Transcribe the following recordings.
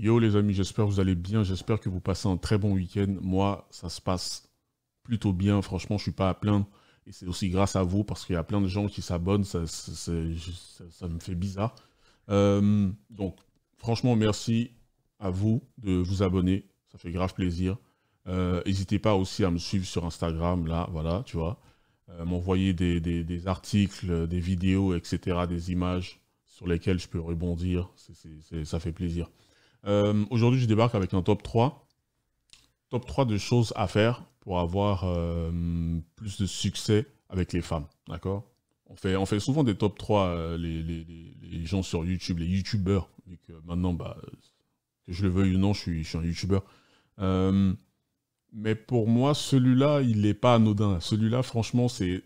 Yo les amis, j'espère que vous allez bien, j'espère que vous passez un très bon week-end. Moi, ça se passe plutôt bien, franchement, je suis pas à plaindre. Et c'est aussi grâce à vous, parce qu'il y a plein de gens qui s'abonnent, ça me fait bizarre. Donc, franchement, merci à vous de vous abonner, ça fait grave plaisir. N'hésitez pas aussi à me suivre sur Instagram, là, voilà, tu vois. M'envoyer des articles, des vidéos, etc., des images sur lesquelles je peux rebondir, ça fait plaisir. Aujourd'hui, je débarque avec un top 3. Top 3 de choses à faire pour avoir plus de succès avec les femmes. D'accord? On fait souvent des top 3, les gens sur YouTube, les YouTubeurs, vu que maintenant, bah, que je le veuille ou non, je suis un YouTubeur. Euh, mais pour moi, celui-là, il n'est pas anodin. Celui-là, franchement, c'est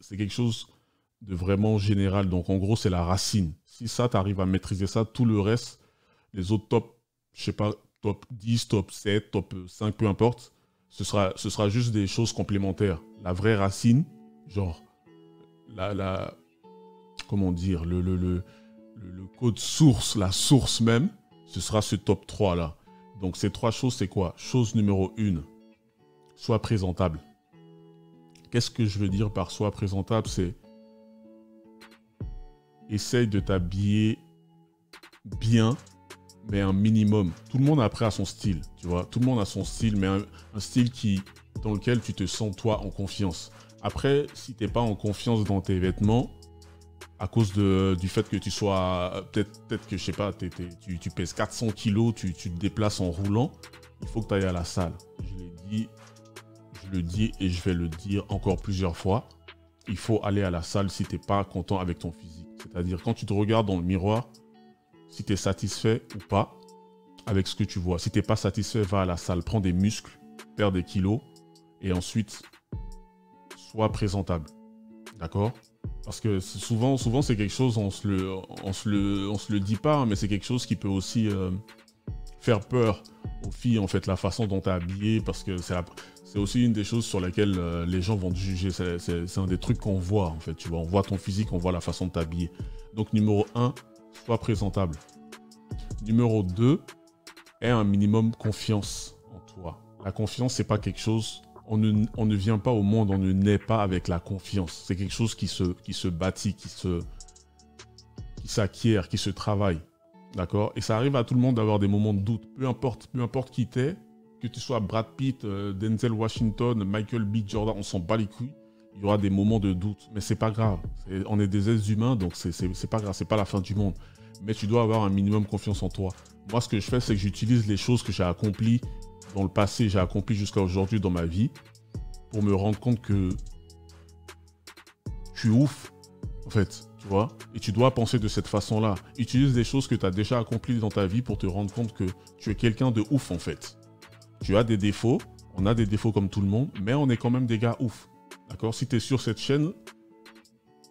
quelque chose de vraiment général. Donc, en gros, c'est la racine. Si ça, tu arrives à maîtriser ça, tout le reste, les autres top, je sais pas, top 10, top 7, top 5, peu importe, ce sera juste des choses complémentaires. La vraie racine, genre, la comment dire, le code source, la source même, ce sera ce top 3 là. Donc ces trois choses, c'est quoi? Chose numéro 1, sois présentable. Qu'est-ce que je veux dire par sois présentable? C'est essaye de t'habiller bien, mais un minimum. Tout le monde après a son style, tu vois. Tout le monde a son style, mais un style dans lequel tu te sens toi en confiance. Après, si t'es pas en confiance dans tes vêtements, à cause du fait que tu sois, peut-être que je sais pas, tu pèses 400 kilos, tu te déplaces en roulant, il faut que tu ailles à la salle. Je l'ai dit, je le dis et je vais le dire encore plusieurs fois. Il faut aller à la salle si tu n'es pas content avec ton physique. C'est-à-dire quand tu te regardes dans le miroir, si tu es satisfait ou pas avec ce que tu vois. Si tu n'es pas satisfait, va à la salle, prends des muscles, perds des kilos et ensuite, sois présentable. D'accord? Parce que souvent c'est quelque chose, on se le dit pas, hein, mais c'est quelque chose qui peut aussi faire peur aux filles, en fait, la façon dont tu es habillé, parce que c'est aussi une des choses sur lesquelles les gens vont te juger. C'est un des trucs qu'on voit, en fait, tu vois. On voit ton physique, on voit la façon de t'habiller. Donc, numéro 1, sois présentable. Numéro 2, aie un minimum confiance en toi. La confiance, c'est pas quelque chose... On ne vient pas au monde, on ne naît pas avec la confiance. C'est quelque chose qui se bâtit, qui s'acquiert, qui se travaille. D'accord? Et ça arrive à tout le monde d'avoir des moments de doute. Peu importe qui t'es, que tu sois Brad Pitt, Denzel Washington, Michael B. Jordan, on s'en bat les couilles. Il y aura des moments de doute. Mais c'est pas grave. On est des êtres humains, donc c'est pas grave, c'est pas la fin du monde. Mais tu dois avoir un minimum confiance en toi. Moi, ce que je fais, c'est que j'utilise les choses que j'ai accomplies dans le passé, j'ai accompli jusqu'à aujourd'hui dans ma vie, pour me rendre compte que tu es ouf, en fait, tu vois. Et tu dois penser de cette façon-là. Utilise des choses que tu as déjà accomplies dans ta vie pour te rendre compte que tu es quelqu'un de ouf, en fait. Tu as des défauts, on a des défauts comme tout le monde, mais on est quand même des gars ouf. D'accord? Si tu es sur cette chaîne,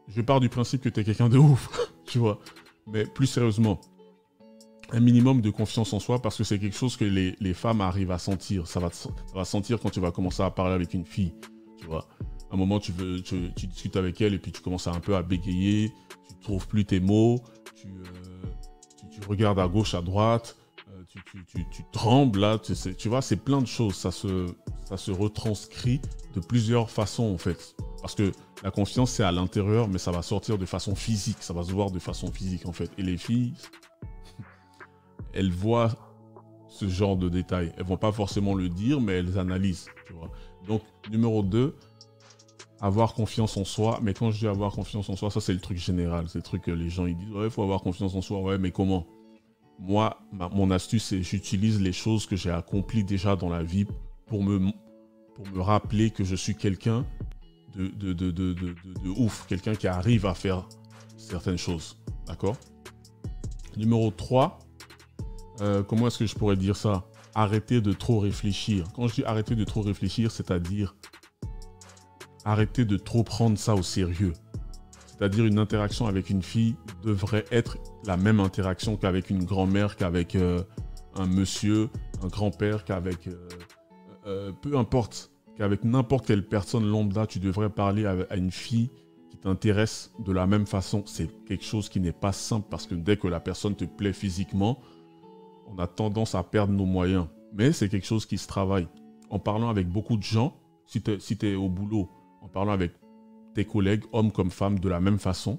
je pars du principe que tu es quelqu'un de ouf, tu vois. Mais plus sérieusement, un minimum de confiance en soi, parce que c'est quelque chose que les femmes arrivent à sentir. Ça va sentir quand tu vas commencer à parler avec une fille, tu vois. À un moment, tu discutes avec elle et puis tu commences un peu à bégayer, tu ne trouves plus tes mots, tu regardes à gauche, à droite, tu trembles là, tu vois, c'est plein de choses. Ça se retranscrit de plusieurs façons en fait. Parce que la confiance, c'est à l'intérieur, mais ça va sortir de façon physique, ça va se voir de façon physique en fait. Et les filles... elles voient ce genre de détails. Elles vont pas forcément le dire, mais elles analysent, tu vois. Donc, numéro 2, avoir confiance en soi. Mais quand je dis avoir confiance en soi, ça, c'est le truc général. C'est le truc que les gens, ils disent, ouais, il faut avoir confiance en soi. Ouais, mais comment? Moi, mon astuce, c'est j'utilise les choses que j'ai accomplies déjà dans la vie pour me rappeler que je suis quelqu'un de ouf. Quelqu'un qui arrive à faire certaines choses. D'accord? Numéro 3, comment est-ce que je pourrais dire ça? Arrêter de trop réfléchir. Quand je dis arrêter de trop réfléchir, c'est-à-dire arrêter de trop prendre ça au sérieux. C'est-à-dire une interaction avec une fille devrait être la même interaction qu'avec une grand-mère, qu'avec un monsieur, un grand-père, qu'avec... peu importe, qu'avec n'importe quelle personne lambda, tu devrais parler à une fille qui t'intéresse de la même façon. C'est quelque chose qui n'est pas simple parce que dès que la personne te plaît physiquement, on a tendance à perdre nos moyens. Mais c'est quelque chose qui se travaille. En parlant avec beaucoup de gens, si tu es au boulot, en parlant avec tes collègues, hommes comme femmes, de la même façon,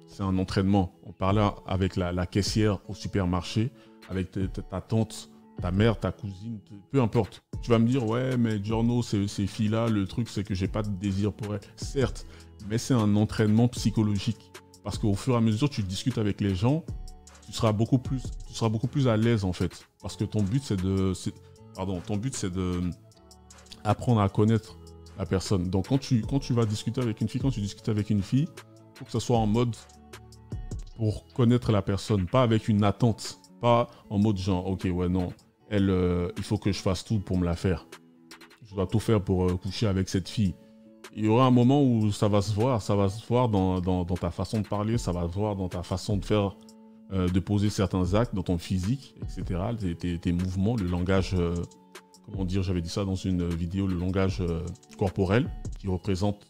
c'est un entraînement. En parlant avec la caissière au supermarché, avec ta tante, ta mère, ta cousine, peu importe. Tu vas me dire, ouais, mais Giorno, ces filles-là, le truc, c'est que j'ai pas de désir pour elles. Certes, mais c'est un entraînement psychologique. Parce qu'au fur et à mesure, tu discutes avec les gens, tu seras beaucoup plus à l'aise, en fait. Parce que ton but, c'est de apprendre à connaître la personne. Donc, quand tu vas discuter avec une fille, il faut que ce soit en mode pour connaître la personne, pas avec une attente. Pas en mode genre, ok, ouais, non, il faut que je fasse tout pour me la faire. Je dois tout faire pour coucher avec cette fille. Il y aura un moment où ça va se voir dans ta façon de parler, ça va se voir dans ta façon de faire, de poser certains actes, dans ton physique, etc. Tes mouvements, le langage, comment dire, j'avais dit ça dans une vidéo, le langage corporel, qui représente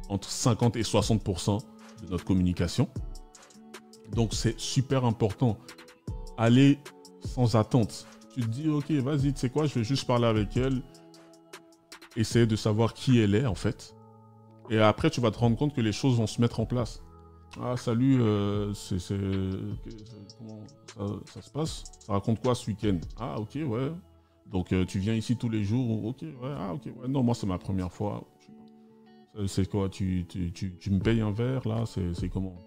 entre 50 et 60% de notre communication. Donc c'est super important. Aller sans attente. Tu te dis, ok, vas-y, tu sais quoi, je vais juste parler avec elle. Essayer de savoir qui elle est, en fait. Et après, tu vas te rendre compte que les choses vont se mettre en place. Ah, salut, comment ça se passe? Ça raconte quoi ce week-end? Ah, ok, ouais. Donc, tu viens ici tous les jours? Ok, ouais, ah, ok, ouais. Non, moi, c'est ma première fois. C'est quoi? Tu me payes un verre, là? C'est comment?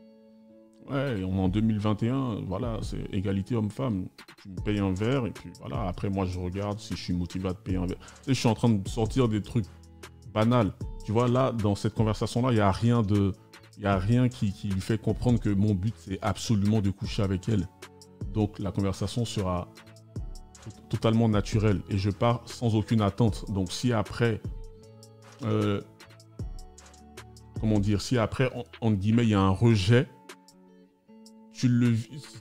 Ouais, on est en 2021, voilà, c'est égalité homme-femme. Tu me payes un verre et puis voilà, après moi je regarde si je suis motivé à te payer un verre. Tu sais, je suis en train de sortir des trucs banals. Tu vois, là, dans cette conversation-là, il n'y a rien qui lui fait comprendre que mon but, c'est absolument de coucher avec elle. Donc la conversation sera totalement naturelle et je pars sans aucune attente. Donc si après, entre guillemets, il y a un rejet,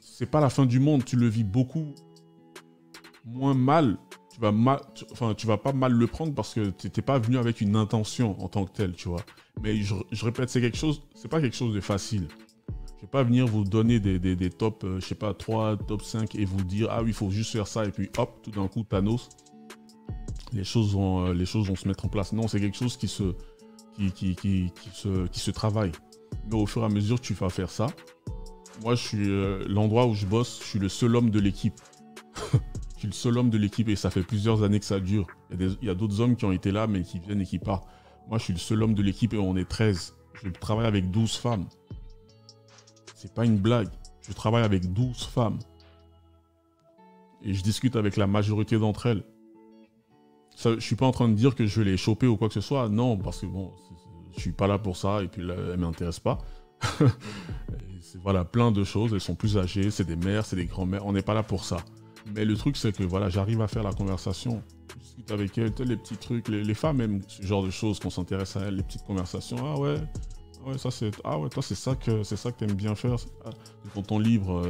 c'est pas la fin du monde, tu le vis beaucoup moins mal. Tu vas pas mal le prendre parce que tu n'es pas venu avec une intention en tant que telle, tu vois. Mais je répète, c'est pas quelque chose de facile. Je vais pas venir vous donner des top, je sais pas, 3, top 5 et vous dire, ah oui, il faut juste faire ça et puis hop, tout d'un coup, Thanos, les choses vont se mettre en place. Non, c'est quelque chose qui se travaille. Mais au fur et à mesure que tu vas faire ça, moi, je suis l'endroit où je bosse, je suis le seul homme de l'équipe. Je suis le seul homme de l'équipe et ça fait plusieurs années que ça dure. Il y a d'autres hommes qui ont été là, mais qui viennent et qui partent. Moi, je suis le seul homme de l'équipe et on est 13. Je travaille avec 12 femmes. C'est pas une blague. Je travaille avec 12 femmes. Et je discute avec la majorité d'entre elles. Je ne suis pas en train de dire que je vais les choper ou quoi que ce soit. Non, parce que bon, je suis pas là pour ça et puis là, elles ne m'intéressent pas. Voilà, plein de choses, elles sont plus âgées, c'est des mères, c'est des grands-mères, on n'est pas là pour ça. Mais le truc, c'est que voilà, j'arrive à faire la conversation, je discute avec elles, les petits trucs, les femmes aiment ce genre de choses, qu'on s'intéresse à elles, les petites conversations. Ah ouais, ça c'est, ah ouais, toi c'est ça que t'aimes bien faire, dans ton livre,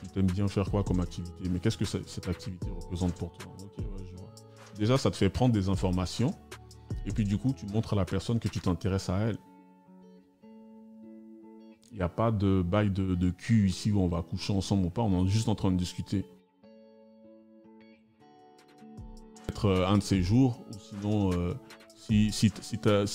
tu t'aimes bien faire quoi comme activité, mais qu'est-ce que cette activité représente pour toi? Ok, ouais, je vois. Déjà, ça te fait prendre des informations, et puis du coup, tu montres à la personne que tu t'intéresses à elle. Il n'y a pas de bail de cul ici où on va coucher ensemble ou pas, on est juste en train de discuter. Peut-être un de ces jours, ou sinon, si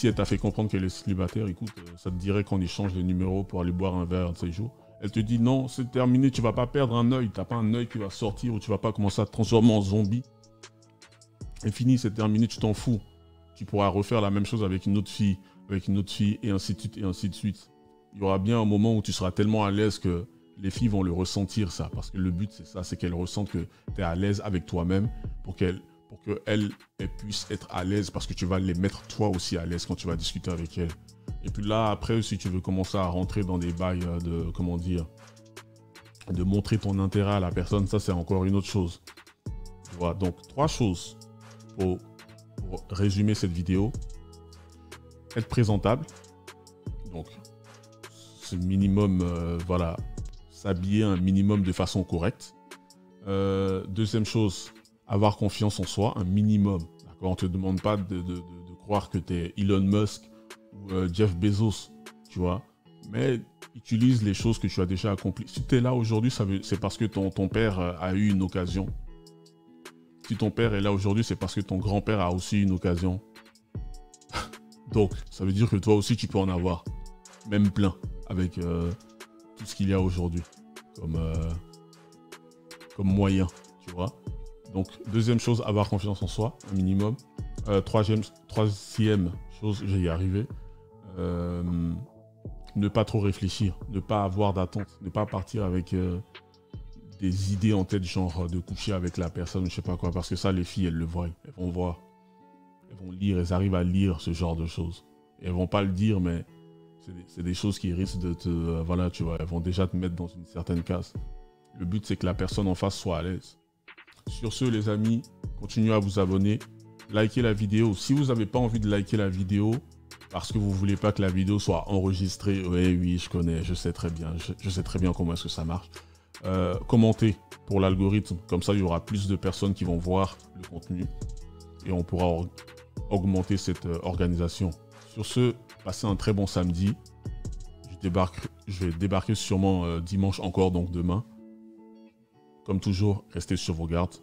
elle t'a fait comprendre qu'elle est célibataire, écoute, ça te dirait qu'on échange de numéros pour aller boire un verre un de ces jours. Elle te dit non, c'est terminé, tu vas pas perdre un œil, t'as pas un œil qui va sortir ou tu vas pas commencer à te transformer en zombie. C'est fini, c'est terminé, tu t'en fous. Tu pourras refaire la même chose avec une autre fille, et ainsi de suite, et ainsi de suite. Il y aura bien un moment où tu seras tellement à l'aise que les filles vont le ressentir, ça. Parce que le but, c'est ça, c'est qu'elles ressentent que tu es à l'aise avec toi-même pour qu'elles puissent être à l'aise parce que tu vas les mettre toi aussi à l'aise quand tu vas discuter avec elles. Et puis là, après, si tu veux commencer à rentrer dans des bails de montrer ton intérêt à la personne, ça, c'est encore une autre chose. Tu vois, donc, 3 choses pour résumer cette vidéo. Être présentable. Donc, minimum, voilà, s'habiller un minimum de façon correcte. Deuxième chose, avoir confiance en soi, un minimum. On ne te demande pas de croire que tu es Elon Musk ou Jeff Bezos, tu vois. Mais Utilise les choses que tu as déjà accomplies. Si tu es là aujourd'hui, c'est parce que ton père a eu une occasion. Si ton père est là aujourd'hui, c'est parce que ton grand-père a aussi eu une occasion. Donc, ça veut dire que toi aussi, tu peux en avoir. Même plein, avec tout ce qu'il y a aujourd'hui comme moyen, tu vois. Donc, deuxième chose, avoir confiance en soi, un minimum. Troisième chose, j'y arrivé. Ne pas trop réfléchir, ne pas avoir d'attente, ne pas partir avec des idées en tête, genre de coucher avec la personne, je sais pas quoi, parce que ça, les filles, elles le voient, elles vont voir, elles vont lire, elles arrivent à lire ce genre de choses. Et elles vont pas le dire, mais c'est des choses qui risquent de te... voilà, tu vois, elles vont déjà te mettre dans une certaine case. Le but, c'est que la personne en face soit à l'aise. Sur ce, les amis, continuez à vous abonner, likez la vidéo. Si vous n'avez pas envie de liker la vidéo, parce que vous ne voulez pas que la vidéo soit enregistrée, oui, je connais, je sais très bien, je sais très bien comment est-ce que ça marche. Commentez pour l'algorithme, comme ça il y aura plus de personnes qui vont voir le contenu et on pourra augmenter cette organisation. Sur ce, passez un très bon samedi. Je vais débarquer sûrement dimanche encore, donc demain. Comme toujours, restez sur vos gardes.